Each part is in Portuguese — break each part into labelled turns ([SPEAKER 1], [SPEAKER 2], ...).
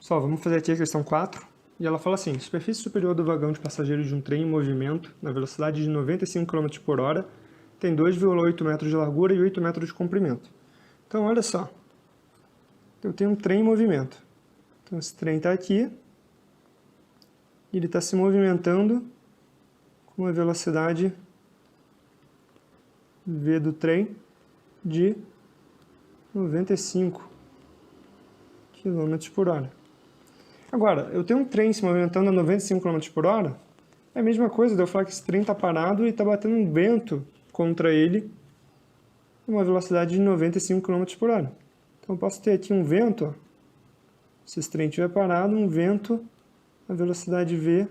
[SPEAKER 1] Pessoal, vamos fazer aqui a questão 4. E ela fala assim: superfície superior do vagão de passageiros de um trem em movimento, na velocidade de 95 km por hora, tem 2,8 metros de largura e 8 metros de comprimento. Então, olha só. Eu tenho um trem em movimento. Então, esse trem está aqui. E ele está se movimentando com uma velocidade v do trem de 95 km por hora. Agora, eu tenho um trem se movimentando a 95 km por hora, é a mesma coisa de eu falar que esse trem está parado e está batendo um vento contra ele a uma velocidade de 95 km por hora. Então eu posso ter aqui um vento, ó, se esse trem estiver parado, um vento a velocidade v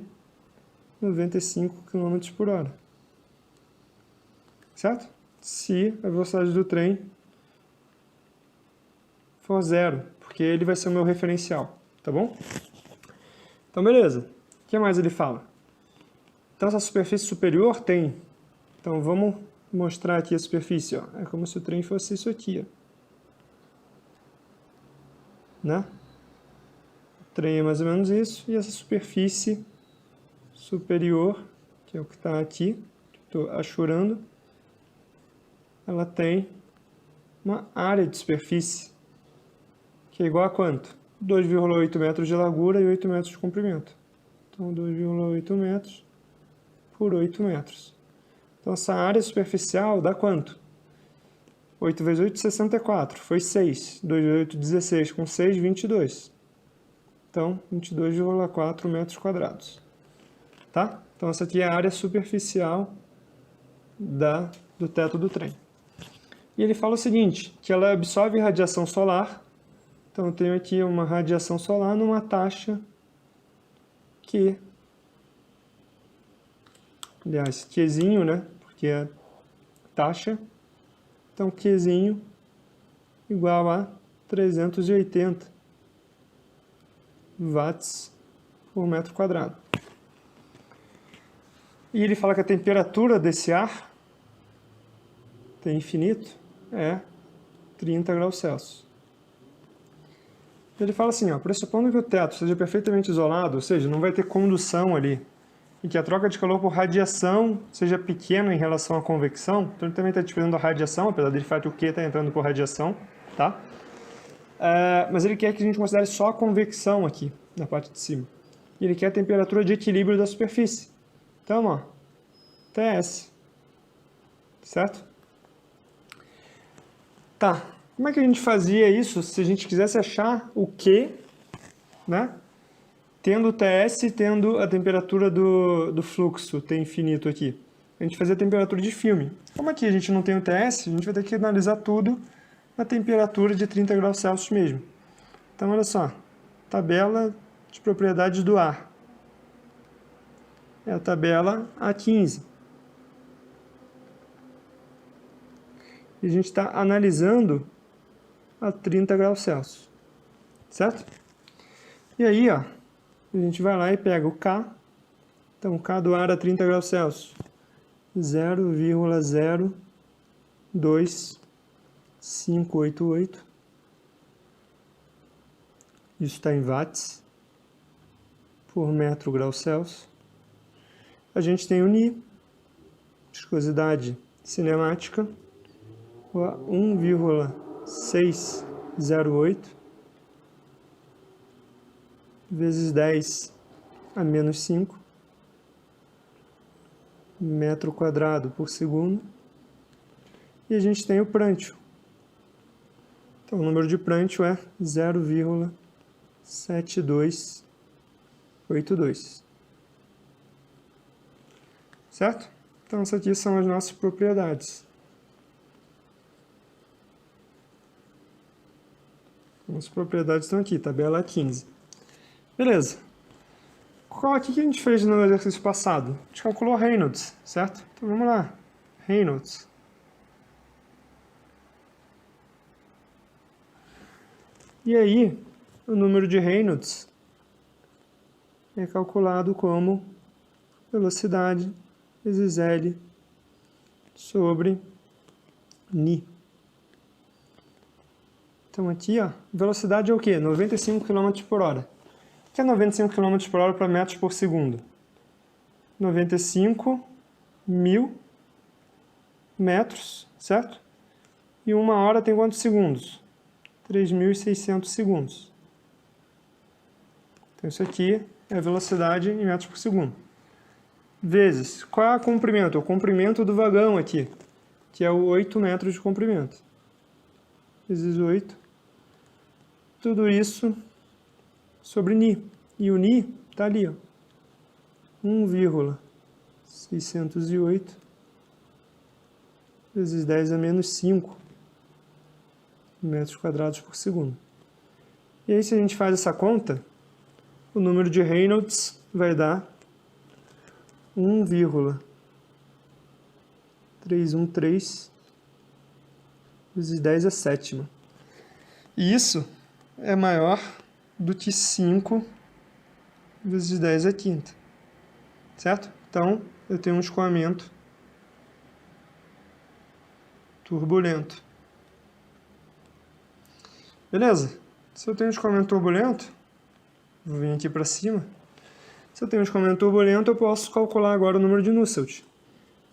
[SPEAKER 1] 95 km por hora. Certo? Se a velocidade do trem for zero, porque ele vai ser o meu referencial, tá bom? Então, beleza. O que mais ele fala? Então, essa superfície superior tem... Então, vamos mostrar aqui a superfície, ó. É como se o trem fosse isso aqui, ó. Né? O trem é mais ou menos isso, e essa superfície superior, que é o que está aqui, que estou achurando, ela tem uma área de superfície, que é igual a quanto? 2,8 metros de largura e 8 metros de comprimento. Então, 2,8 metros por 8 metros. Então, essa área superficial dá quanto? 8 vezes 8, 64. Foi 6. 2 vezes 8, 16. Com 6, 22. Então, 22,4 metros quadrados. Tá? Então, essa aqui é a área superficial do teto do trem. E ele fala o seguinte, que ela absorve radiação solar. Então, eu tenho aqui uma radiação solar numa taxa Q. Aliás, Qzinho, né? Porque é taxa. Então, Qzinho igual a 380 watts por metro quadrado. E ele fala que a temperatura desse ar, tem infinito, é 30 graus Celsius. Ele fala assim, ó, pressupondo que o teto seja perfeitamente isolado, ou seja, não vai ter condução ali, e que a troca de calor por radiação seja pequena em relação à convecção, então ele também está despedindo a radiação, apesar de fato o Q está entrando por radiação, tá? Mas ele quer que a gente considere só a convecção aqui, na parte de cima. E ele quer a temperatura de equilíbrio da superfície. Então, ó, TS, certo? Tá. Como é que a gente fazia isso se a gente quisesse achar o Q, né? Tendo o TS, tendo a temperatura do fluxo, T infinito aqui. A gente fazia a temperatura de filme. Como aqui a gente não tem o TS, a gente vai ter que analisar tudo na temperatura de 30 graus Celsius mesmo. Então, olha só. Tabela de propriedades do ar. É a tabela A15. E a gente está analisando a 30 graus Celsius, certo? E aí, ó, a gente vai lá e pega o K, então K do ar a 30 graus Celsius, 0,02588, isso está em watts por metro grau Celsius. A gente tem o Ni, viscosidade cinemática, 1,608 vezes 10 a menos 5 metro quadrado por segundo. E a gente tem o Prandtl. Então, o número de Prandtl é 0,7282. Certo? Então, essas aqui são as nossas propriedades. As propriedades estão aqui, tabela 15. Beleza. Qual aqui que a gente fez no exercício passado? A gente calculou Reynolds, certo? Então vamos lá. Reynolds. E aí, o número de Reynolds é calculado como velocidade vezes L sobre Ni. Então aqui, ó, velocidade é o quê? 95 km por hora. que é 95 km por hora para metros por segundo? 95.000 metros, certo? E 1 hora tem quantos segundos? 3.600 segundos. Então, isso aqui é a velocidade em metros por segundo. Vezes, qual é o comprimento? O comprimento do vagão aqui, que é o 8 metros de comprimento. Vezes 8. Tudo isso sobre Ni. E o Ni está ali, ó. 1,608 vezes 10 a menos 5 metros quadrados por segundo. E aí, se a gente faz essa conta, o número de Reynolds vai dar 1,313 vezes 10 a sétima. E isso é maior do que 5 vezes 10 a quinta. Certo? Então, eu tenho um escoamento turbulento. Beleza? Se eu tenho um escoamento turbulento, vou vir aqui para cima. Se eu tenho um escoamento turbulento, eu posso calcular agora o número de Nusselt.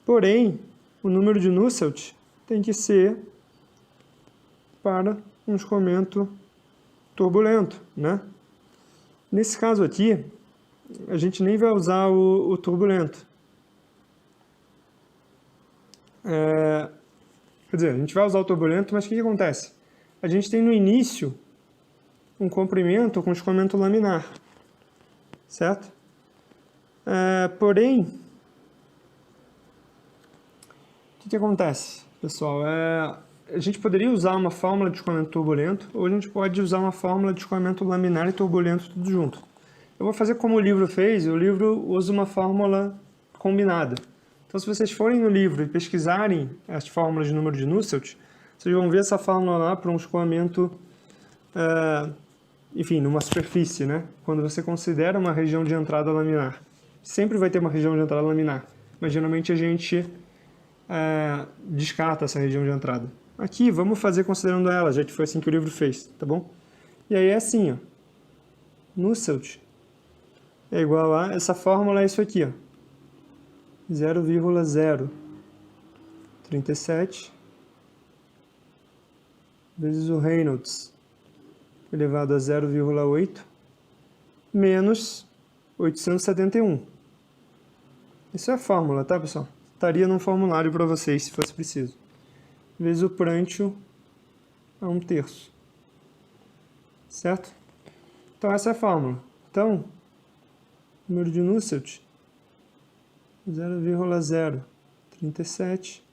[SPEAKER 1] Porém, o número de Nusselt tem que ser para um escoamento turbulento, né? Nesse caso aqui, a gente nem vai usar o turbulento. Quer dizer, a gente vai usar o turbulento, mas o que acontece? A gente tem no início um comprimento com escoamento laminar, certo? Porém, o que acontece, pessoal? A gente poderia usar uma fórmula de escoamento turbulento, ou a gente pode usar uma fórmula de escoamento laminar e turbulento tudo junto. Eu vou fazer como o livro fez, o livro usa uma fórmula combinada. Então, se vocês forem no livro e pesquisarem as fórmulas de número de Nusselt, vocês vão ver essa fórmula lá para um escoamento, enfim, numa superfície, né? Quando você considera uma região de entrada laminar. Sempre vai ter uma região de entrada laminar, mas geralmente a gente descarta essa região de entrada. Aqui, vamos fazer considerando ela, já que foi assim que o livro fez, tá bom? E aí é assim, ó. Nusselt é igual a... Essa fórmula é isso aqui, ó. 0,037 vezes o Reynolds elevado a 0,8 menos 871. Isso é a fórmula, tá, pessoal? Estaria num formulário para vocês, se fosse preciso. Vezes o Prandtl a 1/3. Certo? Então, essa é a fórmula. Então, número de Nusselt, 0,037.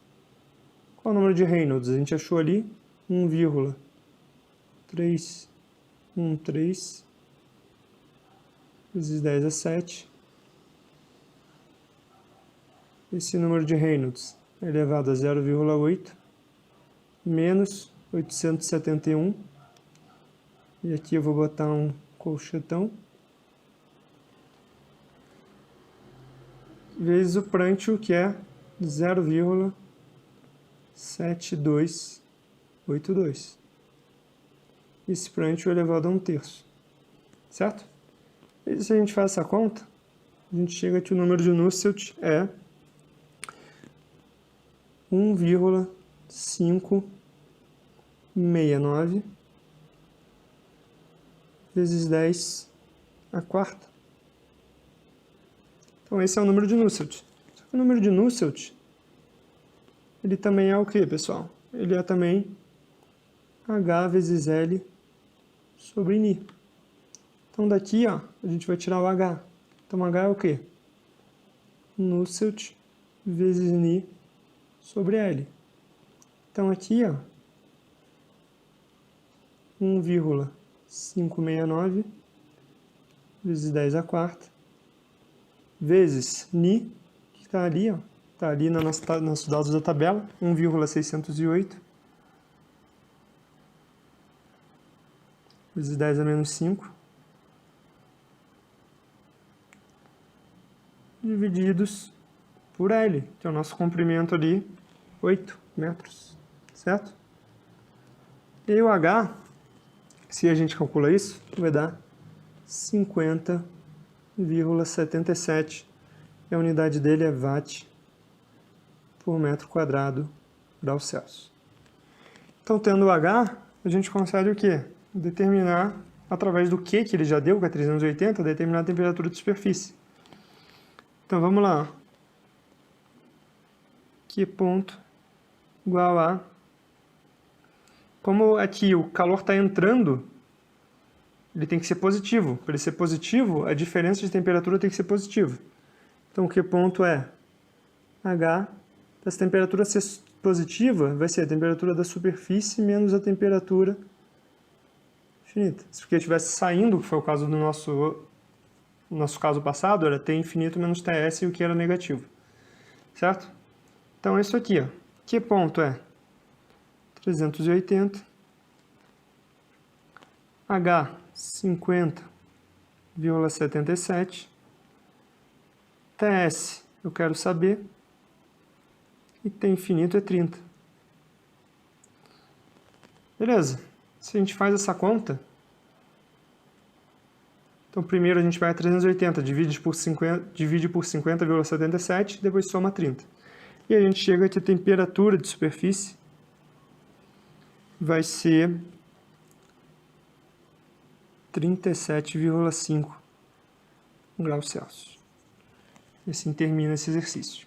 [SPEAKER 1] Qual é o número de Reynolds? A gente achou ali 1,313 vezes 10 a 7. Esse número de Reynolds é elevado a 0,8 menos 871. E aqui eu vou botar um colchetão. Vezes o Prandtl, que é 0,7282. Esse Prandtl elevado a 1/3. Certo? E se a gente faz essa conta, a gente chega que o número de Nusselt é 1,569 vezes 10 a quarta. Então, esse é o número de Nusselt. Só que o número de Nusselt, ele também é o quê, pessoal? Ele é também H vezes L sobre Ni. Então, daqui, ó, a gente vai tirar o H. Então, H é o quê? Nusselt vezes Ni sobre L. Então, aqui, ó, 1,569 vezes 10 a quarta, vezes Ni, que está ali, ó, está ali nos dados da tabela, 1,608 vezes 10 a menos 5, divididos por L, que é o nosso comprimento ali, 8 metros, certo? E aí o H, se a gente calcula isso, vai dar 50,77. E a unidade dele é watt por metro quadrado, graus Celsius. Então, tendo o H, a gente consegue o quê? Determinar, através do Q que ele já deu, que é 380, determinar a temperatura de superfície. Então, vamos lá. Q ponto igual a... Como aqui o calor está entrando, ele tem que ser positivo. Para ele ser positivo, a diferença de temperatura tem que ser positiva. Então, o Q ponto é H. Se a temperatura ser positiva, vai ser a temperatura da superfície menos a temperatura infinita. Se o Q estivesse saindo, que foi o caso do nosso caso passado, era T infinito menos Ts, e o Q era negativo. Certo? Então, é isso aqui. Ó. Q ponto é 380. H, 50,77. Ts, eu quero saber. E T infinito é 30. Beleza. Se a gente faz essa conta, então primeiro a gente vai a 380, divide por 50,77, depois soma 30. E a gente chega que a temperatura de superfície vai ser 37,5 graus Celsius. E assim termina esse exercício.